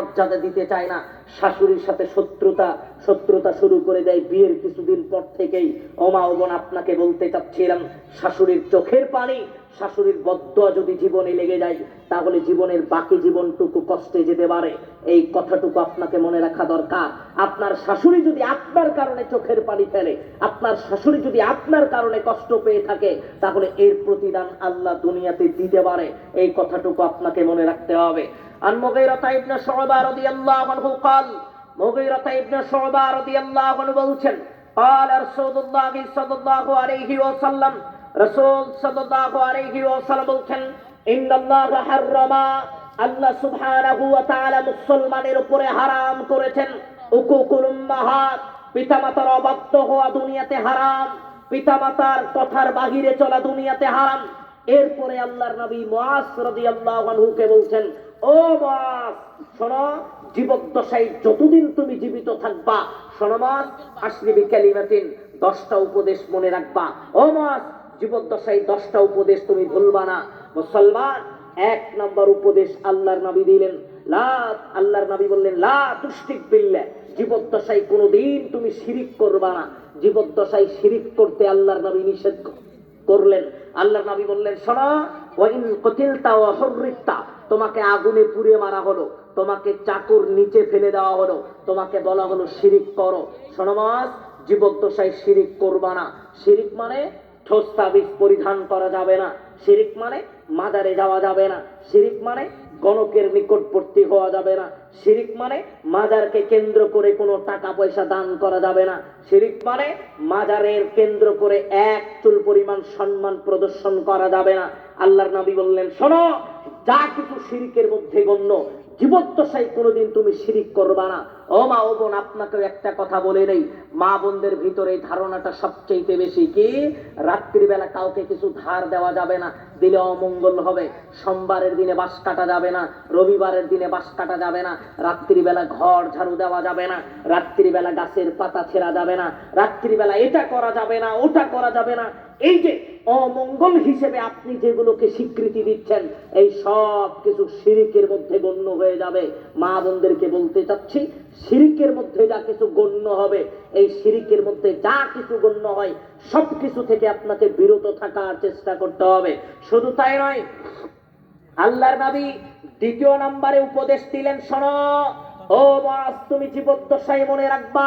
মর্যাদা দিতে চায় না, শাশুড়ির সাথে শত্রুতা শুরু করে দেয় বিয়ের কিছুদিন পর থেকেই। ও মা ও বোন, আপনাকে বলতে চাচ্ছিলাম, শাশুড়ির চোখের পানি, শাশুড়ির বদদোয়া যদি জীবনে লেগে যায়, তাহলে জীবনের বাকি জীবনটুকু কষ্টে যেতে পারে। এই কথাটুকু আপনাকে মনে রাখা দরকার। আপনার শাশুড়ি যদি আপনার কারণে চোখের পানি ফেলে, আপনার শাশুড়ি যদি আপনার কারণে কষ্ট পেয়ে থাকে, তাহলে এর প্রতিদান আল্লাহ দুনিয়াতে দিতে পারে। এই কথাটুকু আপনাকে মনে রাখতে হবে। عن مغيرة بن شعبة رضي الله عنه قال مغيرة بن شعبة رضي الله عنه বলছেন قال رسول الله صلى الله عليه وسلم রাসূল সাল্লাল্লাহু আলাইহি ওয়াসাল্লাম বলছেন ইন্নাল্লাহা হাররামা, আল্লাহ সুবহানাহু ওয়া তাআলা মুসলমানের উপরে হারাম করেছেন উকুকুল উম্মাহাত, পিতামাতার অবাধ্য হওয়া দুনিয়াতে হারাম, পিতামাতার কথার বাহিরে চলা দুনিয়াতে হারাম। এরপরে আল্লাহর নবী মুআজ রাদিয়াল্লাহু আনহুকে বলছেন, ও মুআজ শোনো, জীবদ্দশায় যতদিন তুমি জীবিত থাকবা, শোনো মুআজ, আসলি বিকালিমাতিন, 10টা উপদেশ মনে রাখবা। ও মুআজ, জীবদ্দশায় 10টা উপদেশ তুমি ভুলবা না। মুসলমান, 1 নম্বর উপদেশ আল্লাহর নবী দিলেন, আল্লাহর নবী বললেন লা তুশরিক বিল্লাহ, জীবদ্দশায় কোনোদিন তুমি শিরিক করবা না। জীবদ্দশায় শিরিক করতে আল্লাহর নবী নিষেধ করলেন। আল্লাহর নবী বললেন, শোনো, ওয়া ইন কুতিলতা ওয়া হুররিকতা, তোমাকে আগুনে পুড়িয়ে মারা হলো, তোমাকে চাকুর নিচে ফেলে দেওয়া হলো, তোমাকে বলা হলো শিরিক করো। শোনো মুআজ, জীবদ্দশায় শিরিক করবা না। শিরিক মানে ঠোঁট তাবিজ পরিধান করা যাবে না, শিরিক মানে মাজারে যাওয়া যাবে না, শিরিক মানে গণকের নিকটবর্তী হওয়া যাবে না, শিরিক মানে মাজারকে কেন্দ্র করে কোনো টাকা পয়সা দান করা যাবে না, শিরিক মানে মাজারের কেন্দ্র করে এক চুল পরিমাণ সম্মান প্রদর্শন করা যাবে না। আল্লাহর নবী বললেন, শোনো, যা কিছু শিরিকের মধ্যে গণ্য, জীবদ্দশায় কোনোদিন তুমি শিরিক করবা না। ও মা ও বোন, আপনাকে একটা কথা বলে নেই, মা বোনদের ভিতরে ধারণাটা সবচেয়ে বেশি কি, রাত্রিবেলা কাউকে কিছু ধার দেওয়া যাবে না, দিলে অমঙ্গল হবে। সোমবারের দিনে বাঁশ কাটা যাবে না, রবিবারের দিনে বাঁশ কাটা যাবে না, রাত্রিবেলা ঘর ঝাড়ু দেওয়া যাবে না, রাত্রিবেলা গাছের পাতা ছেঁড়া যাবে না, রাত্রিবেলা এটা করা যাবে না, ওটা করা যাবে না। এই যে অমঙ্গল হিসেবে আপনি যেগুলোকে স্বীকৃতি দিচ্ছেন, এই সব কিছু শিরিকের মধ্যে গণ্য হয়ে যাবে। মা বোনদেরকে বলতে চাচ্ছি, শিরিকের মধ্যে যা কিছু গণ্য হবে, এই শিরিকের মধ্যে যা কিছু গণ্য হয়, সব কিছু থেকে আপনাকে বিরত থাকার চেষ্টা করতে হবে। শুধু তাই নয়, আল্লাহর নবী 2 নম্বরে উপদেশ দিলেন, শোনো, ও মুআজ, তুমি জীবদ্দশায় মনে রাখবা,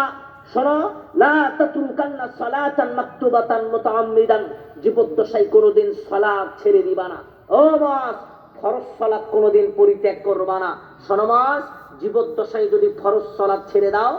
শোনো, লা তাতরুকান্না সালাতান মাকতুবাতান মুতাআম্মিদান, জীবদ্দশায় কোনোদিন সালাত ছেড়ে দিবা না। ও মুআজ, ফরজ সালাত কোনোদিন পরিত্যাগ করবা না। শোনো মুআজ, জীবদ্দশায় যদি ফরজ সালাত ছেড়ে দাও,